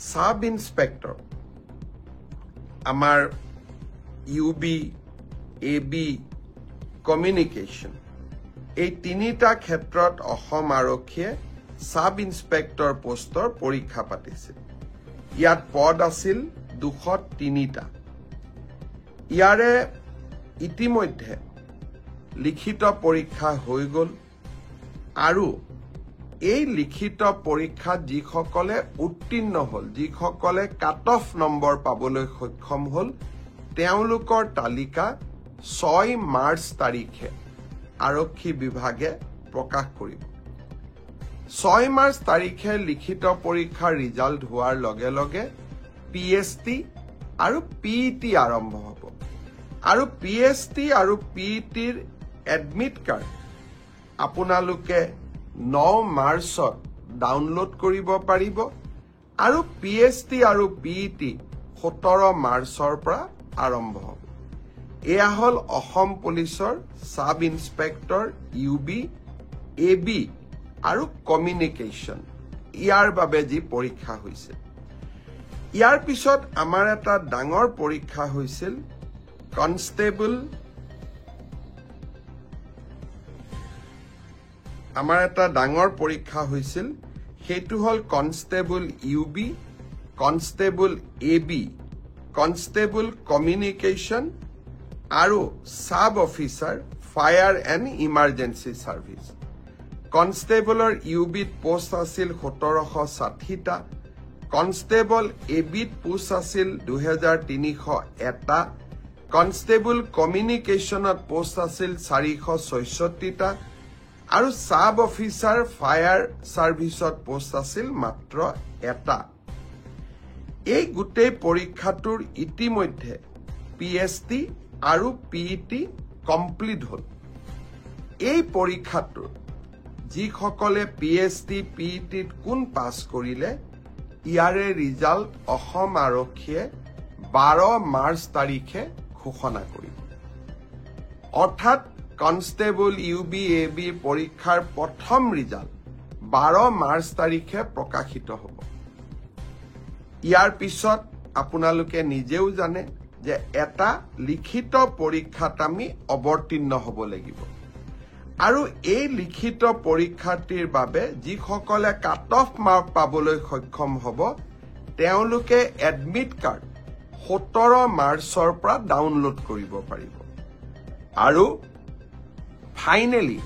sub inspector আমাৰ UB AB communication এই তিনিটা ক্ষেত্ৰত অসম আৰক্ষীয়ে সাব ইন্সপেক্টৰ পোষ্টৰ পৰীক্ষা পাতিছিল ইয়াত পদ আছিল 203টা ইয়াৰে ইতিমধ্যে লিখিত পৰীক্ষা হৈ গ'ল আৰু এই লিখিত পৰীক্ষাত যিসকলে উত্তীৰ্ণ হ'ল যিসকলে কাট অফ নম্বৰ পাবলৈ সক্ষম হ'ল তেওঁলোকৰ তালিকা 6 মাৰ্চ তাৰিখে আৰক্ষী বিভাগে প্ৰকাশ কৰিব 6 মাৰ্চ তাৰিখে লিখিত পৰীক্ষাৰ ৰিজাল্ট হোৱাৰ লগে লগে পিএছটি আৰু পিইটি আৰম্ভ হ'ব আৰু পিএছটি আৰু পিইটিৰ এডমিট কাৰ্ড আপোনালোকে 9 মাৰ্চত ডাউনলোড কৰিব পাৰিব আৰু পিএছটি আৰু পিইটি 17 মাৰ্চৰ পৰা আৰম্ভ হ'ব এয়া হ'ল অসম পুলিচৰ সাব ইন্সপেক্টৰ ইউবি এবি আৰু কমিউনিকেশ্যন ইয়াৰ বাবে যি পৰীক্ষা হৈছিল ইয়াৰ পিছত আমাৰ এটা ডাঙৰ পৰীক্ষা হৈছিল কনষ্টেবল আমাৰ এটা ডাঙৰ পৰীক্ষা হৈছিল সেইটো হ'ল constable UB constable AB constable communication আৰু sub officer fire and emergency service কনষ্টেবলৰ ইউবিত পোষ্ট আছিল 1760টা কনষ্টেবল এবিত পোষ্ট আছিল 2301টা কনষ্টেবল কমিউনিকেশ্যনত পোষ্ট আছিল 466টা আৰু সাব অফিচাৰ ফায়াৰ সাৰ্ভিসত পোষ্ট আছিল মাত্ৰ এটা এই গোটেই পৰীক্ষাটোৰ ইতিমধ্যে পিএছটি আৰু পিইটি কমপ্লিট হ'ল এই পৰীক্ষাটোৰ যিসকলে পিএছটি পিইটিত কোন পাছ কৰিলে ইয়াৰে ৰিজাল্ট অসম আৰক্ষীয়ে 12 মাৰ্চ তাৰিখে ঘোষণা কৰিব অৰ্থাৎ কনষ্টেবল ইউবি এবি পৰীক্ষাৰ প্ৰথম ৰিজাল্ট 12 মাৰ্চ তাৰিখে প্ৰকাশিত হ'ব ইয়াৰ পিছত আপোনালোকে নিজেও জানে যে এটা লিখিত পৰীক্ষাত আমি অৱতীৰ্ণ হ'ব লাগিব আৰু এই লিখিত পৰীক্ষাটিৰ বাবে যিসকলে কাট অফ মাৰ্ক পাবলৈ সক্ষম হ'ব তেওঁলোকে এডমিট কাৰ্ড 17 মাৰ্চৰ পৰা ডাউনলোড কৰিব পাৰিব আৰু ফাইনেলি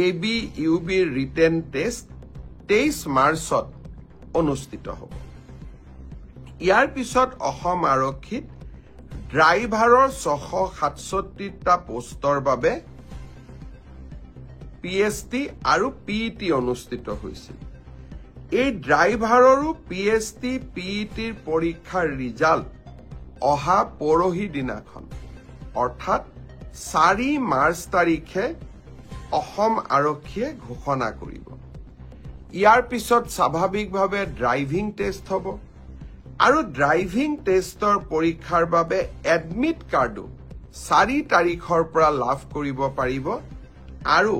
এবি ইউবিৰ ৰিটেন টেষ্ট 23 মাৰ্চত অনুষ্ঠিত হ'ব ইয়াৰ পিছত অসম আৰক্ষীত ড্ৰাইভাৰৰ 667টা পোষ্টৰ বাবে পিএছটি আৰু পিইটি অনুষ্ঠিত হৈছিল এই ড্ৰাইভাৰৰো পিএছটি পিইটিৰ পৰীক্ষাৰ ৰিজাল্ট অহা পৰহি দিনাখন অৰ্থাৎ 4 মাৰ্চ তাৰিখে অসম আৰক্ষীয়ে ঘোষণা কৰিব ইয়াৰ পিছত স্বাভাৱিকভাৱে ড্ৰাইভিং টেষ্ট হ'ব আৰু ড্ৰাইভিং টেষ্টৰ পৰীক্ষাৰ বাবে এডমিট কাৰ্ডো 4 তাৰিখৰ পৰা লাভ কৰিব পাৰিব আৰু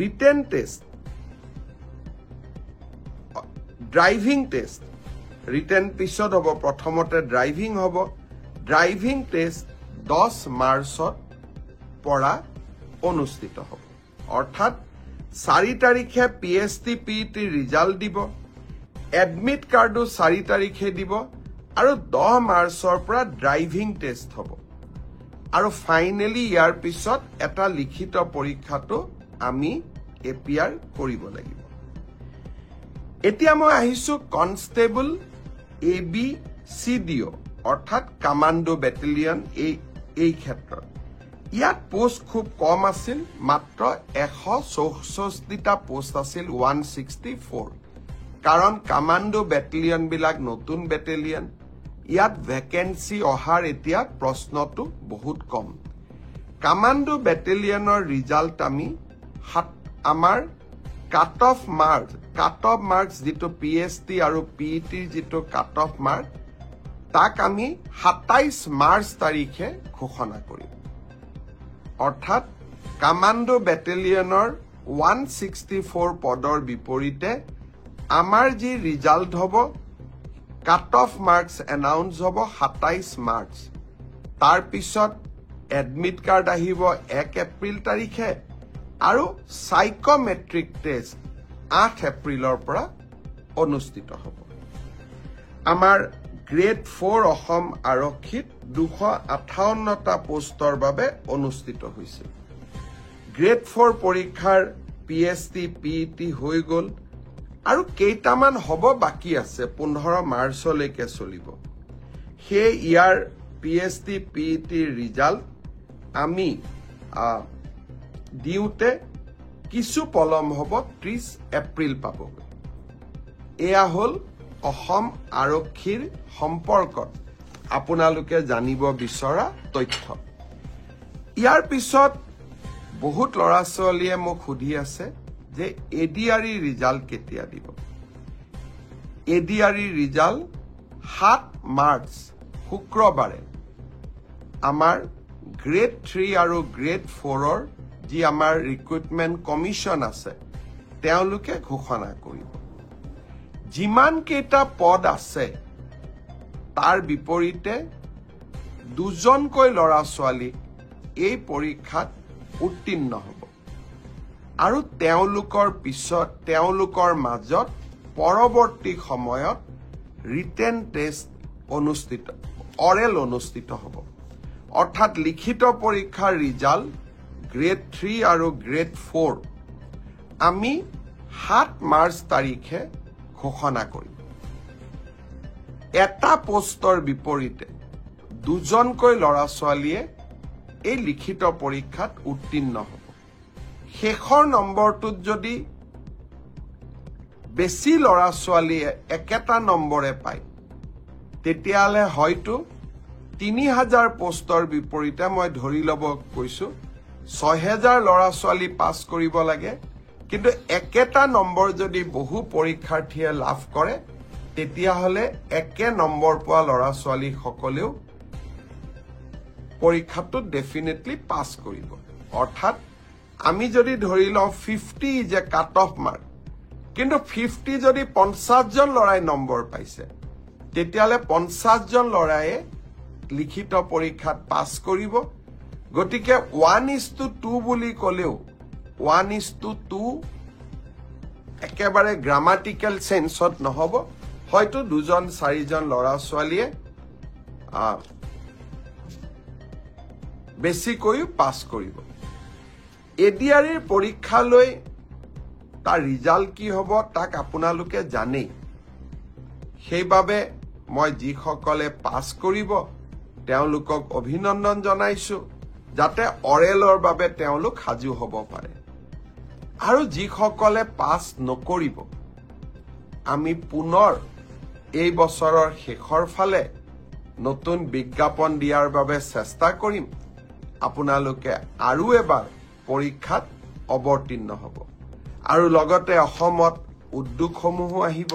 written test driving test written পিছত হ'ব প্ৰথমতে ড্ৰাইভিং হ'ব ড্ৰাইভিং টেষ্ট 10 মাৰ্চত পৰা অনুষ্ঠিত হ'ব অৰ্থাৎ 4 তাৰিখে পিএছটি পিইটি ৰিজাল্ট দিব এডমিট কাৰ্ডো 4 তাৰিখে দিব আৰু 10 মাৰ্চৰ পৰা ড্ৰাইভিং টেষ্ট হ'ব আৰু ফাইনেলি ইয়াৰ পিছত এটা লিখিত পৰীক্ষাটো আমি এপিআৰ কৰিব লাগিব এতিয়া মই আহিছো কনষ্টেবল এবি চিডিঅ অৰ্থাৎ কমাণ্ডো বেটেলিয়ন এই ক্ষেত্ৰত ইয়াত পোষ্ট খুব কম আছিল মাত্ৰ 164টা পোষ্ট আছিল 164 কাৰণ কমাণ্ডো বেটেলিয়ন বিলাক নতুন বেটেলিয়ন ইয়াত ভ্যাকেন্সি অহাৰ এতিয়া প্ৰশ্নটো বহুত কম কমাণ্ডো বেটেলিয়নৰ ৰিজাল্ট আমি আমাৰ কাট অফ মাৰ্কস যেটো পিএছটি আৰু পিইটিৰ যেটো কাট অফ মাৰ্ক তাক আমি 27 মাৰ্চ তাৰিখে ঘোষণা কৰিম অৰ্থাৎ কমাণ্ডো বেটেলিয়নৰ 164 পদৰ বিপৰীতে আমাৰ যি ৰিজাল্ট হ'ব কাট অফ মাৰ্কছ এনাউন্স হ'ব 27 মাৰ্চ তাৰ পিছত এডমিট কাৰ্ড আহিব 1 এপ্ৰিল তাৰিখে আৰু সাইকোমেট্ৰিক টেষ্ট 8 এপ্ৰিলৰ পৰা অনুষ্ঠিত হ'ব আমাৰ গ্ৰেড 4 অসম আৰক্ষীত 258টা পোষ্টৰ বাবে অনুষ্ঠিত হৈছিল গ্ৰেড 4 পৰীক্ষাৰ পিএছটি পিইটি হৈ গ'ল আৰু কেইটামান হ'ব বাকি আছে 15 মাৰ্চলৈকে চলিব সেই ইয়াৰ পিএছটি পিইটি ৰিজাল্ট আমি দিওঁতে কিছু পলম হ'ব 30 এপ্ৰিল পাবগৈ এয়া হ'ল অসম আৰক্ষীৰ সম্পৰ্কত আপোনালোকে জানিব বিচৰা তথ্য ইয়াৰ পিছত বহুত ল'ৰা ছোৱালীয়ে মোক সুধি আছে যে এডিআৰই ৰিজাল্ট কেতিয়া দিব এডিআৰই ৰিজাল্ট 7 মাৰ্চ শুক্ৰবাৰে আমাৰ গ্ৰেড 3 আৰু গ্ৰেড 4ৰ যি আমাৰ ৰিক্ৰুটমেন্ট কমিশন আছে তেওঁলোকে ঘোষণা কৰিব যিমান কেইটা পদ আছে তাৰ বিপৰীতে দুজনকৈ ল'ৰা ছোৱালী এই পৰীক্ষাত উত্তীৰ্ণ হ'ব আৰু তেওঁলোকৰ মাজত পৰৱৰ্তী সময়ত ৰিটেন টেষ্ট অৰেল অনুষ্ঠিত হ'ব অৰ্থাৎ লিখিত পৰীক্ষাৰ ৰিজাল্ট গ্ৰেড 3 আৰু গ্ৰেড 4 আমি 7 মাৰ্চ তাৰিখে ঘোষণা কৰিম এটা পোষ্টৰ বিপৰীতে দুজনকৈ ল'ৰা ছোৱালীয়ে এই লিখিত পৰীক্ষাত উত্তীৰ্ণ হ'ব শেষৰ নম্বৰটোত যদি বেছি ল'ৰা ছোৱালীয়ে একেটা নম্বৰে পায় তেতিয়াহ'লে হয়তো 3000 পোষ্টৰ বিপৰীতে মই ধৰি ল'ব কৈছো 6000 ল'ৰা ছোৱালী পাছ কৰিব লাগে কিন্তু একেটা নম্বৰ যদি বহু পৰীক্ষাৰ্থীয়ে লাভ কৰে তেতিয়াহ'লে একে নম্বৰ পোৱা ল'ৰা ছোৱালী সকলেও পৰীক্ষাটোত ডেফিনেটলি পাছ কৰিব অৰ্থাৎ আমি যদি ধৰি লওঁ 50 is a cut off mark কিন্তু 50 যদি 50 জন ল'ৰাই নম্বৰ পাইছে তেতিয়াহ'লে 50 জন ল'ৰায়ে লিখিত পৰীক্ষাত পাছ কৰিব গতিকে 1:2 বুলি ক'লেও 1:2 একেবাৰে গ্ৰামাটিক্যাল সেন্সত নহব হয়তো 2-4জন ল'ৰা ছোৱালীয়ে বেছিকৈ পাছ কৰিব এডিআৰইৰ পৰীক্ষালৈ তাৰ ৰিজাল্ট কি হ'ব তাক আপোনালোকে জানেই সেইবাবে মই যিসকলে পাছ কৰিব তেওঁলোকক অভিনন্দন জনাইছো যাতে অৰেলৰ বাবে তেওঁলোক সাজু হ'ব পাৰে আৰু যিসকলে পাছ নকৰিব আমি পুনৰ এই বছৰৰ শেষৰ ফালে নতুন বিজ্ঞাপন দিয়াৰ বাবে চেষ্টা কৰিম আপোনালোকে আৰু এবাৰ পৰীক্ষাত অৱতীৰ্ণ হ'ব আৰু লগতে অসমত উদ্যোগসমূহো আহিব